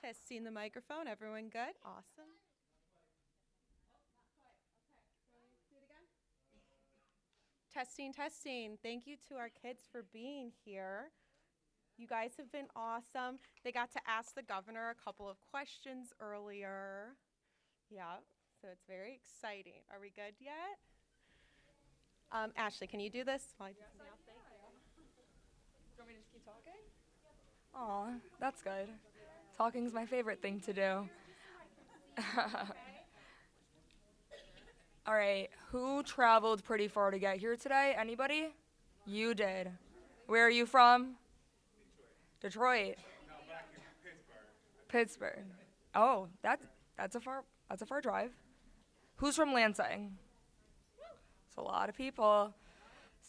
Testing the microphone. Everyone good? Awesome. Testing, testing. Thank you to our kids for being here. You guys have been awesome. They got to ask the governor a couple of questions earlier. Yeah, so it's very exciting. Are we good yet? Ashley, can you do this? While I do something else? Thank you. Do you want me to just keep talking? Aw, that's good. Talking's my favorite thing to do. All right, who traveled pretty far to get here today? Anybody? You did. Where are you from? Detroit. No, back in Pittsburgh. Pittsburgh. Oh, that's a far drive. Who's from Lansing? It's a lot of people.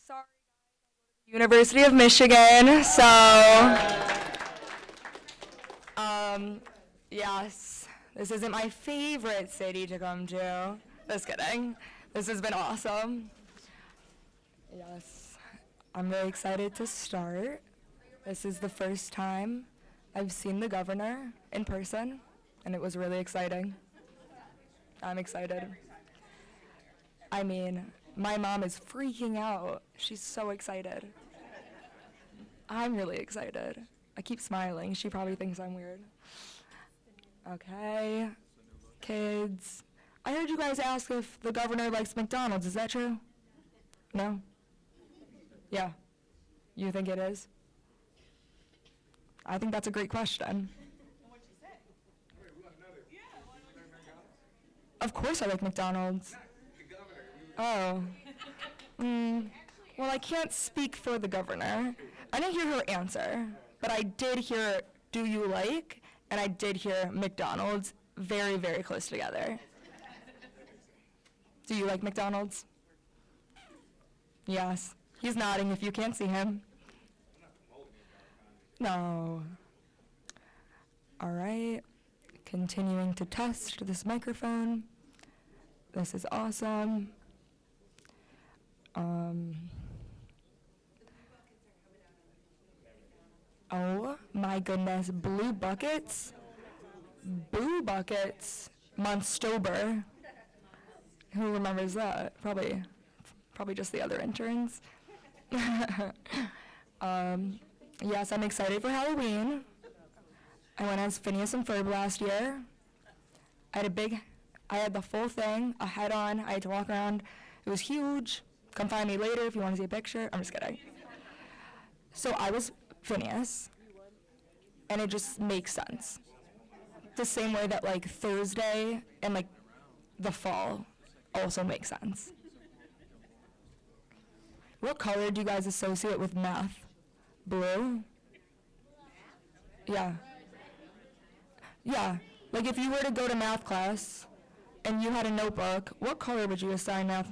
Sorry, University of Michigan. So, yes, this isn't my favorite city to come to. Just kidding. This has been awesome. Yes, I'm very excited to start. This is the first time I've seen the governor in person, and it was really exciting. I'm excited. I mean, my mom is freaking out. She's so excited. I'm really excited. I keep smiling. She probably thinks I'm weird. Okay, kids. I heard you guys ask if the governor likes McDonald's. Is that true? No? Yeah. You think it is? I think that's a great question. What'd you say? Wait, we want another. Yeah, Of course I like McDonald's. The governor. Oh. Well, I can't speak for the governor. I didn't hear her answer, but I did hear, do you like? And I did hear McDonald's very, very close together. Do you like McDonald's? Yes. He's nodding if you can't see him. No. All right. Continuing to test this microphone. This is awesome. Oh my goodness, blue buckets? Blue buckets? Monstober. Who remembers that? Probably just the other interns. Yes, I'm excited for Halloween. I went as Phineas and Ferb last year. I had the full thing, a head on. I had to walk around. It was huge. Come find me later if you want to see a picture. I'm just kidding. So I was Phineas, and it just makes sense. The same way that like Thursday and like the fall also makes sense. What color do you guys associate with math? Blue? Yeah. Yeah, like if you were to go to math class and you had a notebook, what color would you assign math?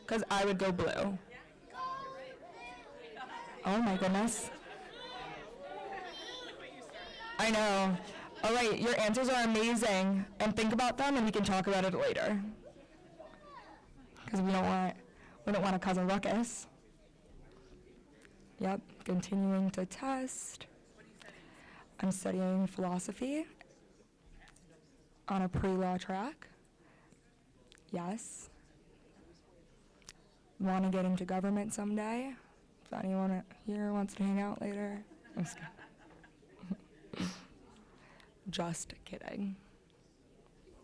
Because I would go blue. Oh my goodness. I know. All right, your answers are amazing, and think about them and we can talk about it later. Because we don't want to cause a ruckus. Yep, continuing to test. I'm studying philosophy on a pre-law track. Yes. Want to get into government someday? If anyone here wants to hang out later. I'm just kidding. Just kidding.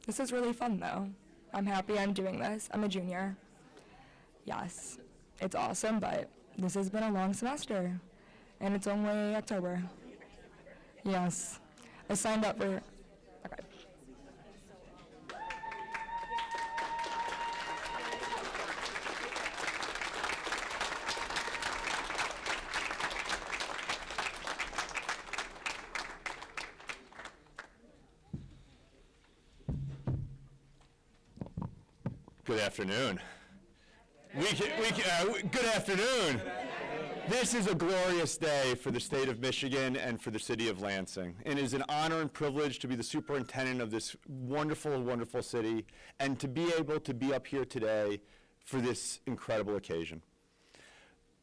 This is really fun though. I'm happy I'm doing this. I'm a junior. Yes, it's awesome, but this has been a long semester, and it's only October. Yes, I signed up for, okay. Good afternoon. Good afternoon. This is a glorious day for the state of Michigan and for the city of Lansing. It is an honor and privilege to be the superintendent of this wonderful, wonderful city and to be able to be up here today for this incredible occasion.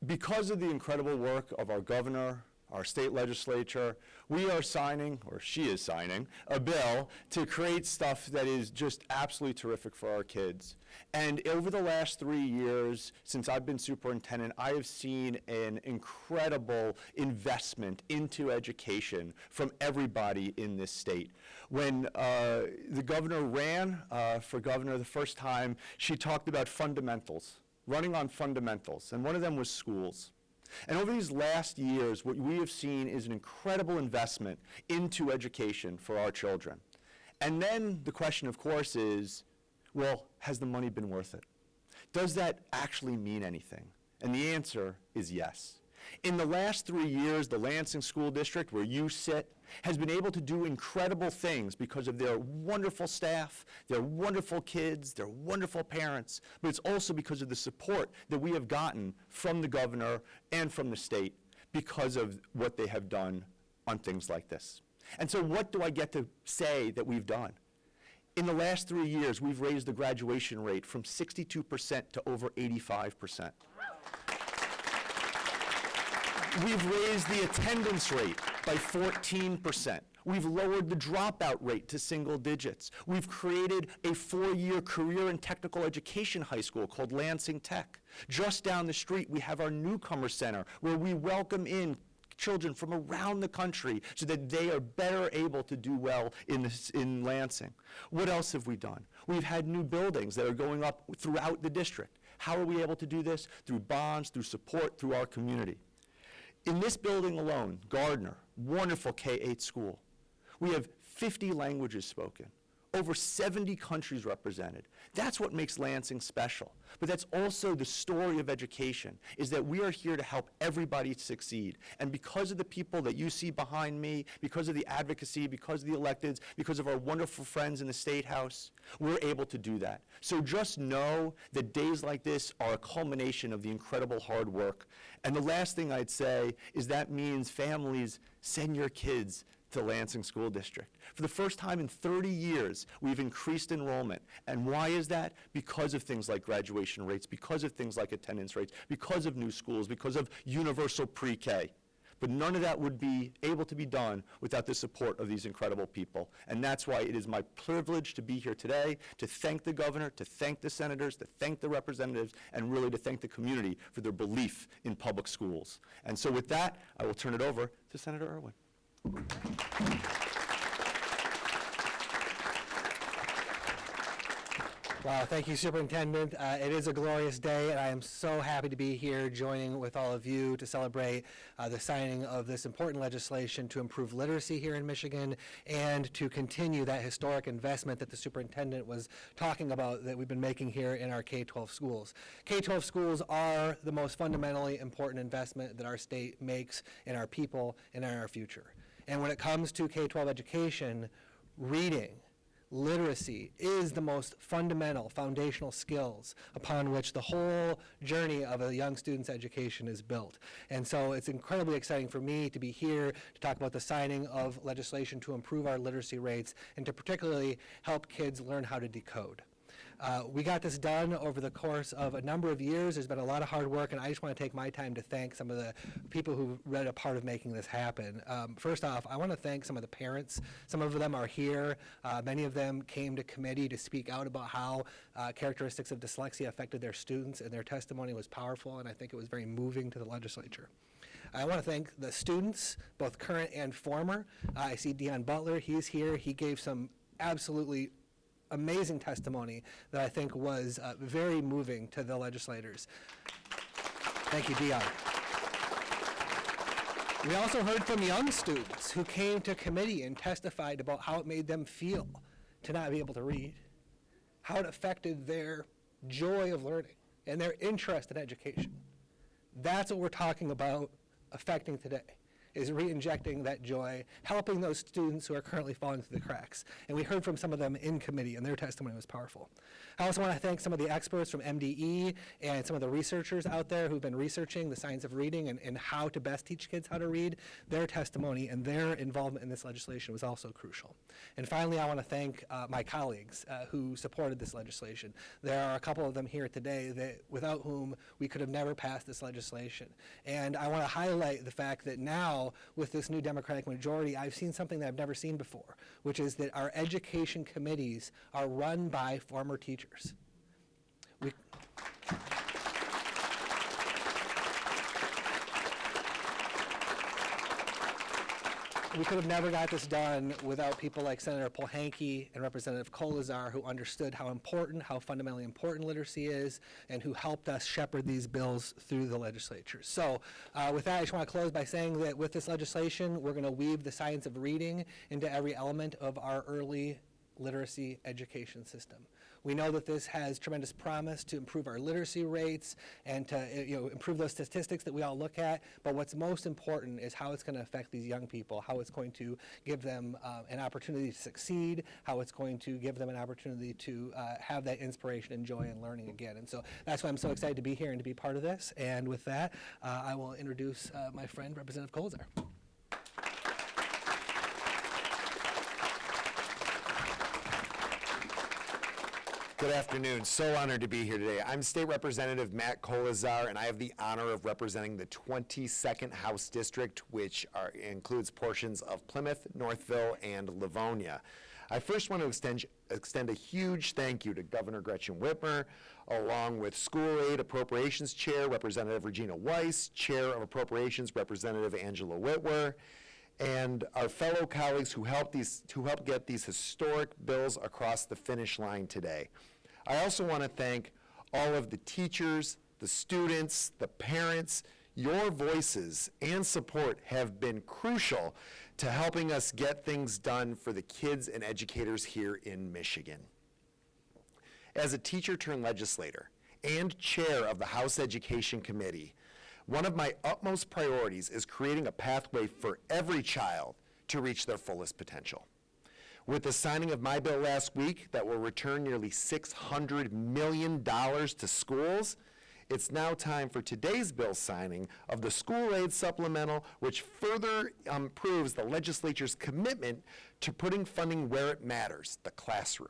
Because of the incredible work of our governor, our state legislature, we are signing, or she is signing, a bill to create stuff that is just absolutely terrific for our kids. And over the last 3 years, since I've been superintendent, I have seen an incredible investment into education from everybody in this state. When the governor ran for governor the first time, she talked about fundamentals, running on fundamentals, and one of them was schools. And over these last years, what we have seen is an incredible investment into education for our children. And then the question, of course, is, well, has the money been worth it? Does that actually mean anything? And the answer is yes. In the last 3 years, the Lansing School District, where you sit, has been able to do incredible things because of their wonderful staff, their wonderful kids, their wonderful parents, but it's also because of the support that we have gotten from the governor and from the state because of what they have done on things like this. And so what do I get to say that we've done? In the last 3 years, we've raised the graduation rate from 62% to over 85%. We've raised the attendance rate by 14%. We've lowered the dropout rate to single digits. We've created a 4-year career and technical education high school called Lansing Tech. Just down the street, we have our Newcomer Center, where we welcome in children from around the country so that they are better able to do well in Lansing. What else have we done? We've had new buildings that are going up throughout the district. How are we able to do this? Through bonds, through support, through our community. In this building alone, Gardner, wonderful K-8 school, we have 50 languages spoken, over 70 countries represented. That's what makes Lansing special. But that's also the story of education, is that we are here to help everybody succeed. And because of the people that you see behind me, because of the advocacy, because of the electeds, because of our wonderful friends in the State House, we're able to do that. So just know that days like this are a culmination of the incredible hard work. And the last thing I'd say is that means families, send your kids to Lansing School District. For the first time in 30 years, we've increased enrollment. And why is that? Because of things like graduation rates, because of things like attendance rates, because of new schools, because of universal pre-K. But none of that would be able to be done without the support of these incredible people. And that's why it is my privilege to be here today, to thank the governor, to thank the senators, to thank the representatives, and really to thank the community for their belief in public schools. And so with that, I will turn it over to Senator Irwin. Wow, thank you, Superintendent. It is a glorious day, and I am so happy to be here joining with all of you to celebrate the signing of this important legislation to improve literacy here in Michigan and to continue that historic investment that the superintendent was talking about that we've been making here in our K-12 schools. K-12 schools are the most fundamentally important investment that our state makes in our people and in our future. And when it comes to K-12 education, reading, literacy is the most fundamental, foundational skills upon which the whole journey of a young student's education is built. And so it's incredibly exciting for me to be here to talk about the signing of legislation to improve our literacy rates and to particularly help kids learn how to decode. We got this done over the course of a number of years. There's been a lot of hard work, and I just want to take my time to thank some of the people who read a part of making this happen. First off, I want to thank some of the parents. Some of them are here. Many of them came to committee to speak out about how characteristics of dyslexia affected their students, and their testimony was powerful, and I think it was very moving to the legislature. I want to thank the students, both current and former. I see Dion Butler. He's here. He gave some absolutely amazing testimony that I think was very moving to the legislators. Thank you, Dion. We also heard from young students who came to committee and testified about how it made them feel to not be able to read, how it affected their joy of learning and their interest in education. That's what we're talking about affecting today, is re-injecting that joy, helping those students who are currently falling through the cracks. And we heard from some of them in committee, and their testimony was powerful. I also want to thank some of the experts from MDE and some of the researchers out there who've been researching the science of reading and how to best teach kids how to read. Their testimony and their involvement in this legislation was also crucial. And finally, I want to thank my colleagues who supported this legislation. There are a couple of them here today that without whom we could have never passed this legislation. And I want to highlight the fact that now now, with this new Democratic majority, I've seen something that I've never seen before, which is that our education committees are run by former teachers. We could have never got this done without people like Senator Polhanke and Representative Kolazar, who understood how important, how fundamentally important literacy is, and who helped us shepherd these bills through the legislature. So with that, I just want to close by saying that with this legislation, we're going to weave the science of reading into every element of our early literacy education system. We know that this has tremendous promise to improve our literacy rates and to improve those statistics that we all look at, but what's most important is how it's going to affect these young people, how it's going to give them an opportunity to succeed, how it's going to give them an opportunity to have that inspiration and joy in learning again. And so that's why I'm so excited to be here and to be part of this. And with that, I will introduce my friend, Representative Kolazar. Good afternoon. So honored to be here today. I'm State Representative Matt Kolazar, and I have the honor of representing the 22nd House District, which includes portions of Plymouth, Northville, and Livonia. I first want to extend a huge thank you to Governor Gretchen Whitmer, along with School Aid Appropriations Chair Representative Regina Weiss, Chair of Appropriations Representative Angela Whitwer, and our fellow colleagues who help get these historic bills across the finish line today. I also want to thank all of the teachers, the students, the parents. Your voices and support have been crucial to helping us get things done for the kids and educators here in Michigan. As a teacher turned legislator and chair of the House Education Committee, one of my utmost priorities is creating a pathway for every child to reach their fullest potential. With the signing of my bill last week that will return nearly $600 million to schools, it's now time for today's bill signing of the School Aid Supplemental, which further proves the legislature's commitment to putting funding where it matters, the classroom.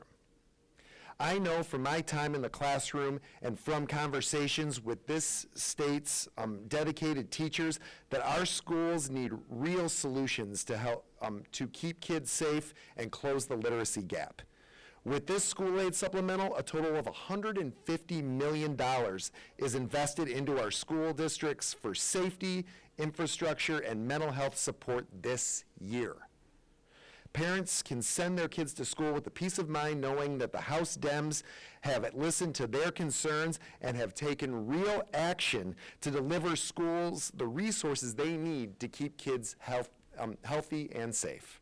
I know from my time in the classroom and from conversations with this state's dedicated teachers that our schools need real solutions to help to keep kids safe and close the literacy gap. With this school aid supplemental, a total of $150 million is invested into our school districts for safety, infrastructure, and mental health support this year. Parents can send their kids to school with the peace of mind knowing that the House Dems have listened to their concerns and have taken real action to deliver schools the resources they need to keep kids healthy and safe.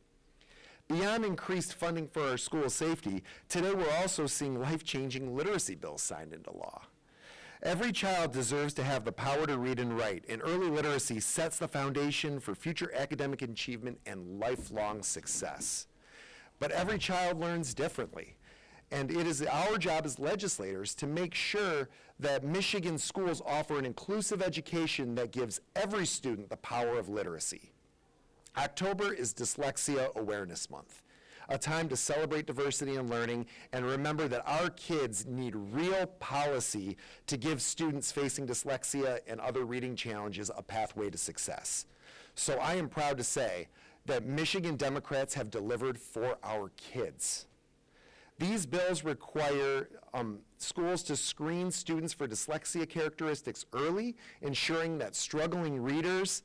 Beyond increased funding for our school safety, today we're also seeing life-changing literacy bills signed into law. Every child deserves to have the power to read and write, and early literacy sets the foundation for future academic achievement and lifelong success. But every child learns differently, and it is our job as legislators to make sure that Michigan schools offer an inclusive education that gives every student the power of literacy. October is Dyslexia Awareness Month, a time to celebrate diversity and learning and remember that our kids need real policy to give students facing dyslexia and other reading challenges a pathway to success. So I am proud to say that Michigan Democrats have delivered for our kids. These bills require schools to screen students for dyslexia characteristics early, ensuring that struggling readers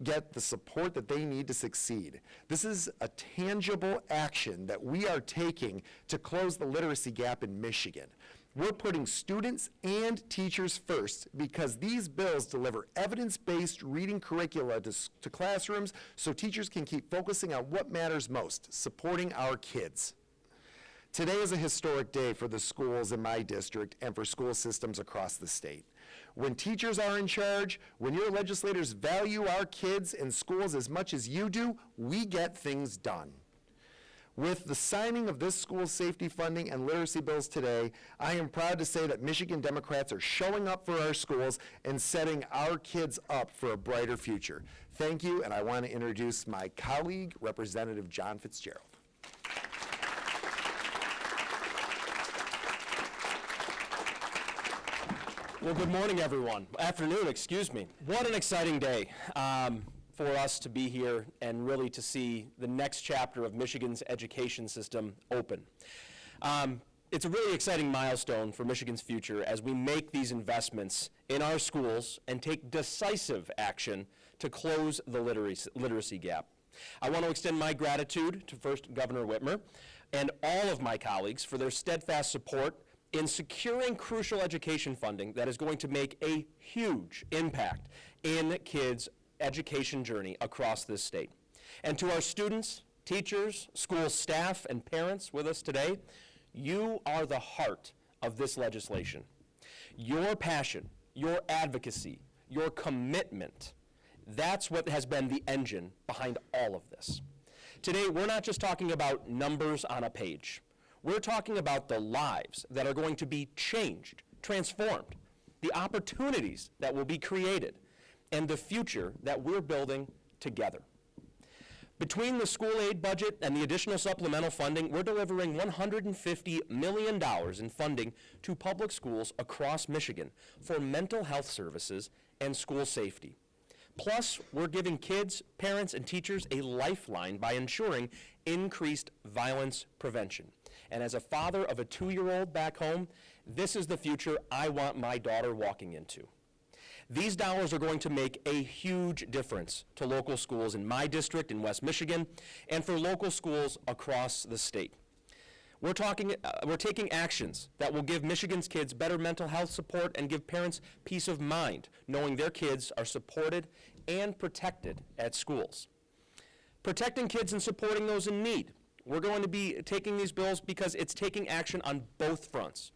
get the support that they need to succeed. This is a tangible action that we are taking to close the literacy gap in Michigan. We're putting students and teachers first because these bills deliver evidence-based reading curricula to classrooms so teachers can keep focusing on what matters most, supporting our kids. Today is a historic day for the schools in my district and for school systems across the state. When teachers are in charge, when your legislators value our kids and schools as much as you do, we get things done. With the signing of this school safety funding and literacy bills today, I am proud to say that Michigan Democrats are showing up for our schools and setting our kids up for a brighter future. Thank you, and I want to introduce my colleague, Representative John Fitzgerald. Well, good morning, everyone. Afternoon, excuse me. What an exciting day. for us to be here and really to see the next chapter of Michigan's education system open. It's a really exciting milestone for Michigan's future as we make these investments in our schools and take decisive action to close the literacy gap. I want to extend my gratitude to first Governor Whitmer and all of my colleagues for their steadfast support in securing crucial education funding that is going to make a huge impact in kids' education journey across this state. And to our students, teachers, school staff, and parents with us today, you are the heart of this legislation. Your passion, your advocacy, your commitment, that's what has been the engine behind all of this. Today, we're not just talking about numbers on a page. We're talking about the lives that are going to be changed, transformed, the opportunities that will be created, and the future that we're building together. Between the school aid budget and the additional supplemental funding, we're delivering $150 million in funding to public schools across Michigan for mental health services and school safety. Plus, we're giving kids, parents, and teachers a lifeline by ensuring increased violence prevention. And as a father of a 2-year-old back home, this is the future I want my daughter walking into. These dollars are going to make a huge difference to local schools in my district in West Michigan and for local schools across the state. We're taking actions that will give Michigan's kids better mental health support and give parents peace of mind knowing their kids are supported and protected at schools. Protecting kids and supporting those in need. We're going to be taking these bills because it's taking action on both fronts.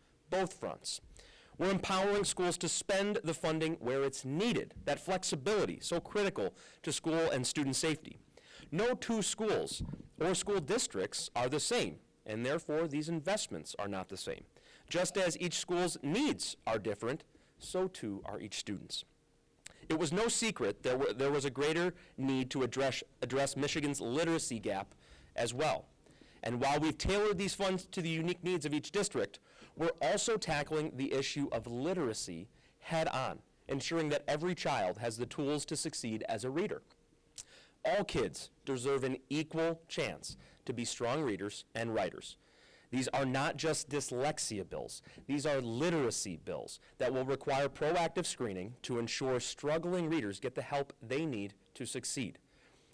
We're empowering schools to spend the funding where it's needed, that flexibility so critical to school and student safety. No two schools or school districts are the same, and therefore these investments are not the same. Just as each school's needs are different, so too are each student's. It was no secret there was a greater need to address Michigan's literacy gap as well. And while we've tailored these funds to the unique needs of each district, we're also tackling the issue of literacy head on, ensuring that every child has the tools to succeed as a reader. All kids deserve an equal chance to be strong readers and writers. These are not just dyslexia bills. These are literacy bills that will require proactive screening to ensure struggling readers get the help they need to succeed.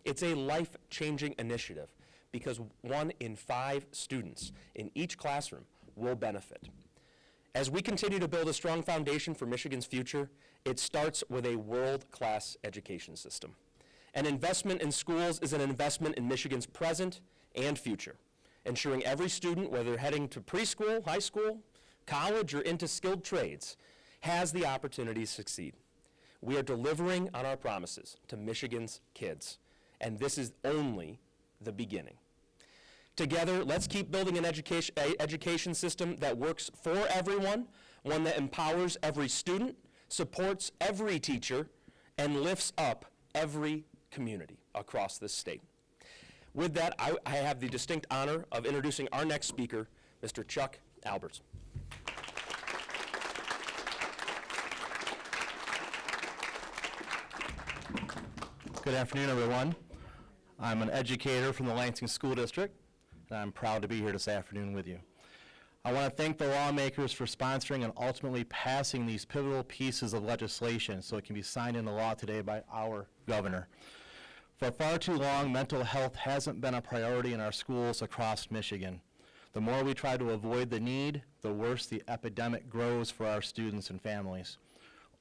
It's a life-changing initiative because 1 in 5 students in each classroom will benefit. As we continue to build a strong foundation for Michigan's future, it starts with a world-class education system. An investment in schools is an investment in Michigan's present and future, ensuring every student, whether heading to preschool, high school, college, or into skilled trades, has the opportunity to succeed. We are delivering on our promises to Michigan's kids, and this is only the beginning. Together, let's keep building an education system that works for everyone, one that empowers every student, supports every teacher, and lifts up every community across this state. With that, I have the distinct honor of introducing our next speaker, Mr. Chuck Alberts. Good afternoon, everyone. I'm an educator from the Lansing School District, and I'm proud to be here this afternoon with you. I want to thank the lawmakers for sponsoring and ultimately passing these pivotal pieces of legislation so it can be signed into law today by our governor. For far too long, mental health hasn't been a priority in our schools across Michigan. The more we try to avoid the need, the worse the epidemic grows for our students and families.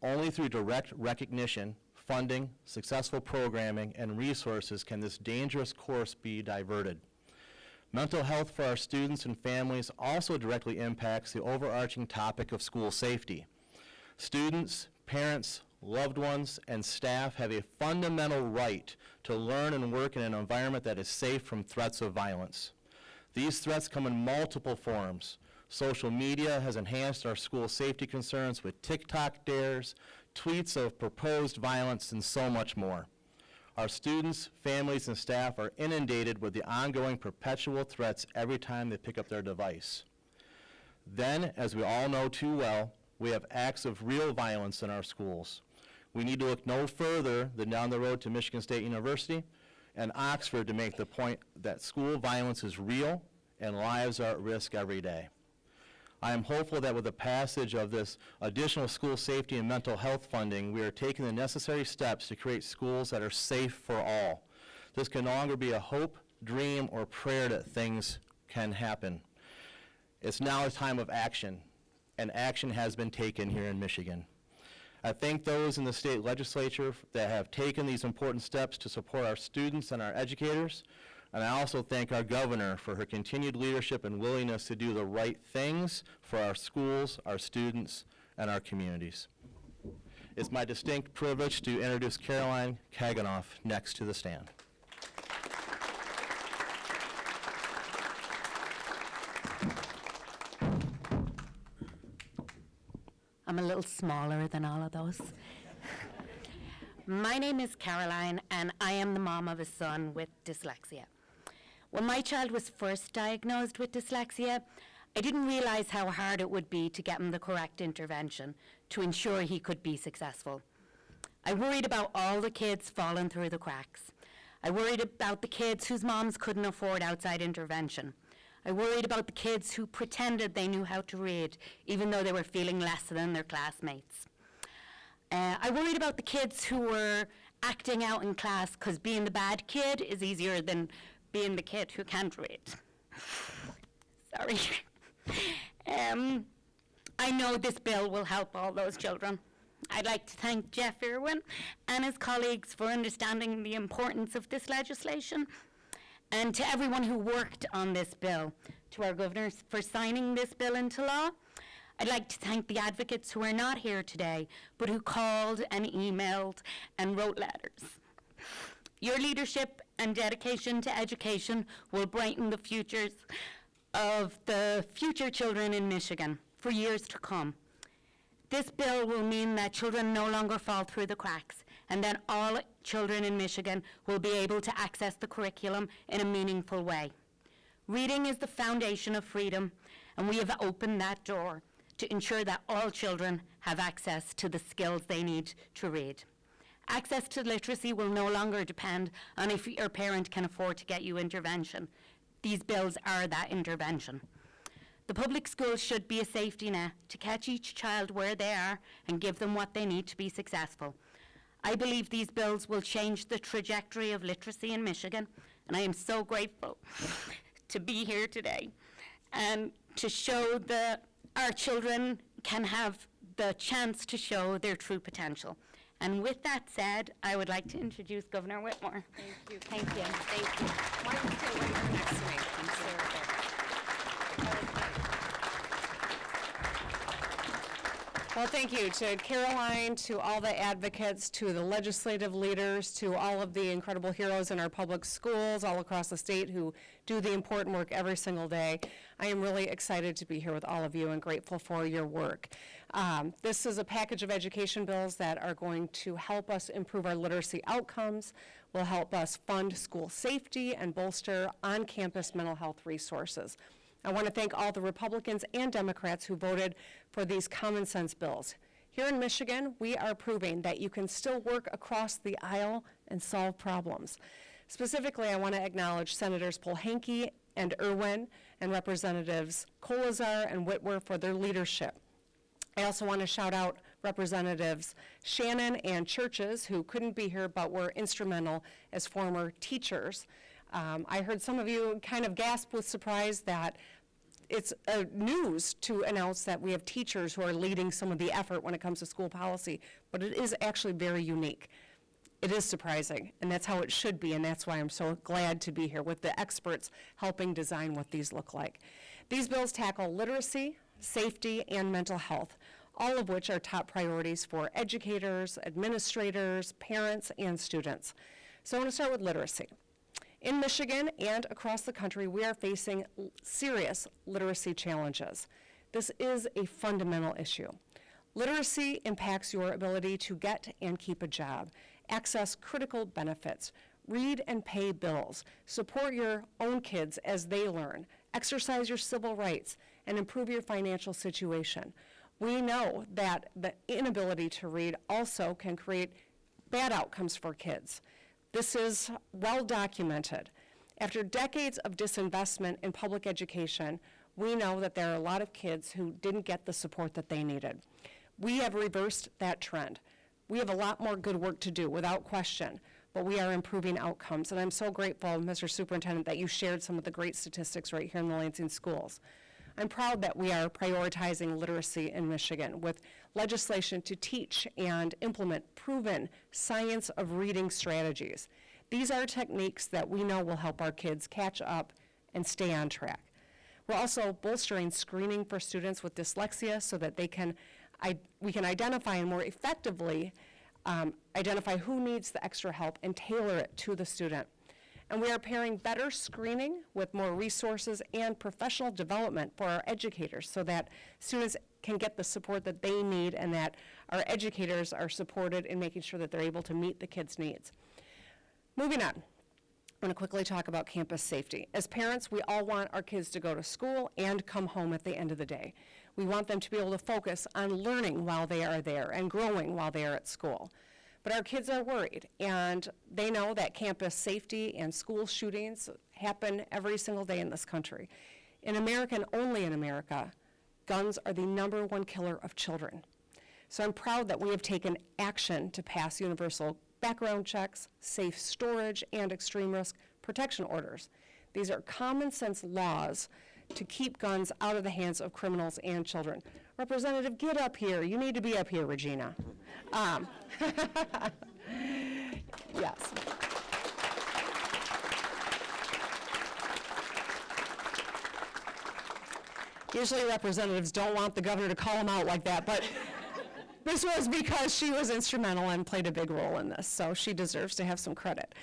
Only through direct recognition, funding, successful programming, and resources can this dangerous course be diverted. Mental health for our students and families also directly impacts the overarching topic of school safety. Students, parents, loved ones, and staff have a fundamental right to learn and work in an environment that is safe from threats of violence. These threats come in multiple forms. Social media has enhanced our school safety concerns with TikTok dares, tweets of proposed violence, and so much more. Our students, families, and staff are inundated with the ongoing perpetual threats every time they pick up their device. Then, as we all know too well, we have acts of real violence in our schools. We need to look no further than down the road to Michigan State University and Oxford to make the point that school violence is real and lives are at risk every day. I am hopeful that with the passage of this additional school safety and mental health funding, we are taking the necessary steps to create schools that are safe for all. This can no longer be a hope, dream, or prayer that things can happen. It's now a time of action, and action has been taken here in Michigan. I thank those in the state legislature that have taken these important steps to support our students and our educators. And I also thank our governor for her continued leadership and willingness to do the right things for our schools, our students, and our communities. It's my distinct privilege to introduce Caroline Kaganoff next to the stand. I'm a little smaller than all of those. My name is Caroline, and I am the mom of a son with dyslexia. When my child was first diagnosed with dyslexia, I didn't realize how hard it would be to get him the correct intervention to ensure he could be successful. I worried about all the kids falling through the cracks. I worried about the kids whose moms couldn't afford outside intervention. I worried about the kids who pretended they knew how to read, even though they were feeling less than their classmates. I worried about the kids who were acting out in class because being the bad kid is easier than being the kid who can't read. Sorry. I know this bill will help all those children. I'd like to thank Jeff Irwin and his colleagues for understanding the importance of this legislation, and to everyone who worked on this bill, to our governors for signing this bill into law. I'd like to thank the advocates who are not here today, but who called and emailed and wrote letters. Your leadership and dedication to education will brighten the futures of the future children in Michigan for years to come. This bill will mean that children no longer fall through the cracks, and that all children in Michigan will be able to access the curriculum in a meaningful way. Reading is the foundation of freedom, and we have opened that door to ensure that all children have access to the skills they need to read. Access to literacy will no longer depend on if your parent can afford to get you intervention. These bills are that intervention. The public schools should be a safety net to catch each child where they are and give them what they need to be successful. I believe these bills will change the trajectory of literacy in Michigan, and I am so grateful to be here today and to show that our children can have the chance to show their true potential. And with that said, I would like to introduce Governor Whitmer. Thank you. Thank you. Thank you. Why don't you stay right here next to me? I'm Sarah there. Well, thank you to Caroline, to all the advocates, to the legislative leaders, to all of the incredible heroes in our public schools all across the state who do the important work every single day. I am really excited to be here with all of you and grateful for your work. This is a package of education bills that are going to help us improve our literacy outcomes, will help us fund school safety, and bolster on-campus mental health resources. I want to thank all the Republicans and Democrats who voted for these common sense bills. Here in Michigan, we are proving that you can still work across the aisle and solve problems. Specifically, I want to acknowledge Senators Polhanke and Irwin and Representatives Kolazar and Whitmer for their leadership. I also want to shout out Representatives Shannon and Churches, who couldn't be here but were instrumental as former teachers. I heard some of you kind of gasp with surprise that it's news to announce that we have teachers who are leading some of the effort when it comes to school policy, but it is actually very unique. It is surprising, and that's how it should be, and that's why I'm so glad to be here with the experts helping design what these look like. These bills tackle literacy, safety, and mental health, all of which are top priorities for educators, administrators, parents, and students. So I want to start with literacy. In Michigan and across the country, we are facing serious literacy challenges. This is a fundamental issue. Literacy impacts your ability to get and keep a job, access critical benefits, read and pay bills, support your own kids as they learn, exercise your civil rights, and improve your financial situation. We know that the inability to read also can create bad outcomes for kids. This is well documented. After decades of disinvestment in public education, we know that there are a lot of kids who didn't get the support that they needed. We have reversed that trend. We have a lot more good work to do, without question, but we are improving outcomes. And I'm so grateful, Mr. Superintendent, that you shared some of the great statistics right here in the Lansing schools. I'm proud that we are prioritizing literacy in Michigan with legislation to teach and implement proven science of reading strategies. These are techniques that we know will help our kids catch up and stay on track. We're also bolstering screening for students with dyslexia so that we can identify and more effectively identify who needs the extra help and tailor it to the student. And we are pairing better screening with more resources and professional development for our educators so that students can get the support that they need and that our educators are supported in making sure that they're able to meet the kids' needs. Moving on, I'm going to quickly talk about campus safety. As parents, we all want our kids to go to school and come home at the end of the day. We want them to be able to focus on learning while they are there and growing while they are at school. But our kids are worried, and they know that campus safety and school shootings happen every single day in this country. In America, and only in America, guns are the #1 killer of children. So I'm proud that we have taken action to pass universal background checks, safe storage, and extreme risk protection orders. These are common sense laws to keep guns out of the hands of criminals and children. Representative, get up here. You need to be up here, Regina. Yes. Usually representatives don't want the governor to call them out like that, but this was because she was instrumental and played a big role in this, so she deserves to have some credit.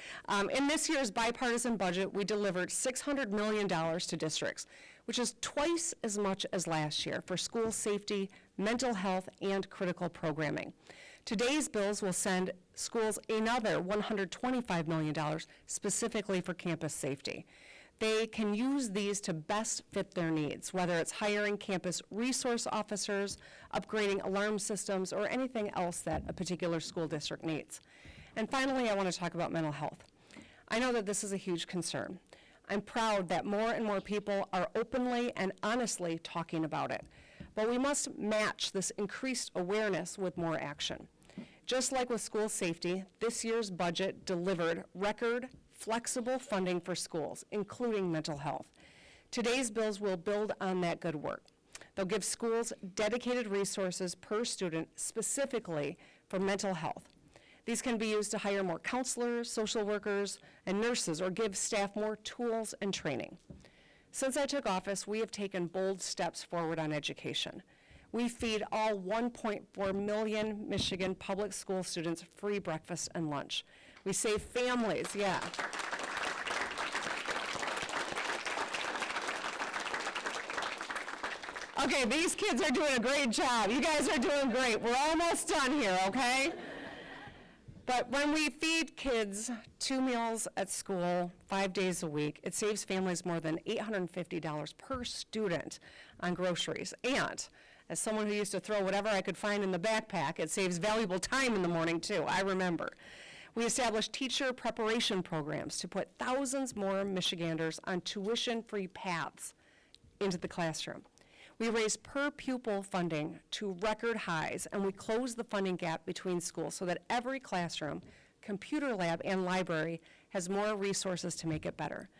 In this year's bipartisan budget, we delivered $600 million to districts, which is twice as much as last year for school safety, mental health, and critical programming. Today's bills will send schools another $125 million specifically for campus safety. They can use these to best fit their needs, whether it's hiring campus resource officers, upgrading alarm systems, or anything else that a particular school district needs. And finally, I want to talk about mental health. I know that this is a huge concern. I'm proud that more and more people are openly and honestly talking about it. But we must match this increased awareness with more action. Just like with school safety, this year's budget delivered record flexible funding for schools, including mental health. Today's bills will build on that good work. They'll give schools dedicated resources per student specifically for mental health. These can be used to hire more counselors, social workers, and nurses, or give staff more tools and training. Since I took office, we have taken bold steps forward on education. We feed all 1.4 million Michigan public school students free breakfast and lunch. We save families, yeah. Okay, these kids are doing a great job. You guys are doing great. We're almost done here, okay? But when we feed kids 2 meals at school 5 days a week, it saves families more than $850 per student on groceries. And as someone who used to throw whatever I could find in the backpack, it saves valuable time in the morning too, I remember. We established teacher preparation programs to put thousands more Michiganders on tuition-free paths into the classroom. We raised per pupil funding to record highs, and we closed the funding gap between schools so that every classroom, computer lab, and library has more resources to make it better.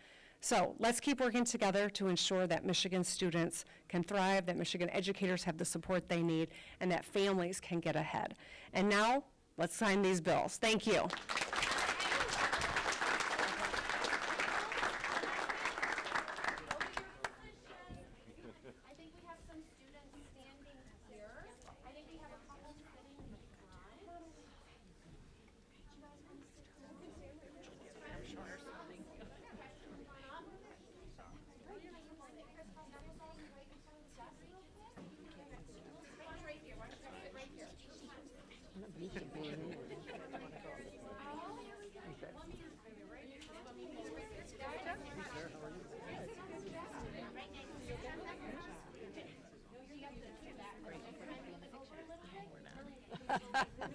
So let's keep working together to ensure that Michigan students can thrive, that Michigan educators have the support they need, and that families can get ahead. And now, let's sign these bills. Thank you.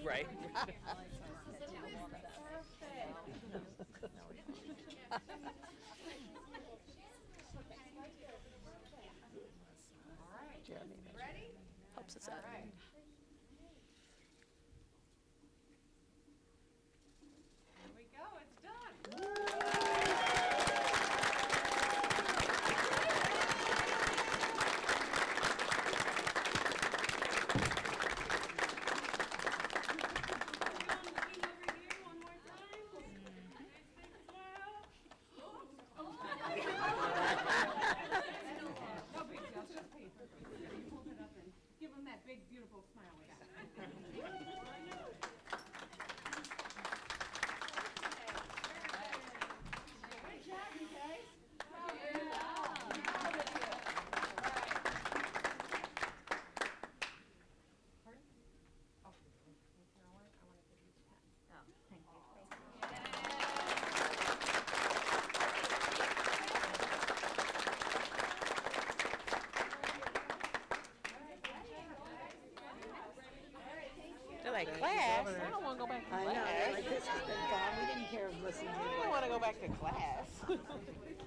Right? Helps us out. Here we go, it's done. Give them that big, beautiful smile we got. Good job, you guys. They're like, class? I don't want to go back to class. I know, like, this has been fun. We didn't care of listening to you. I don't want to go back to class.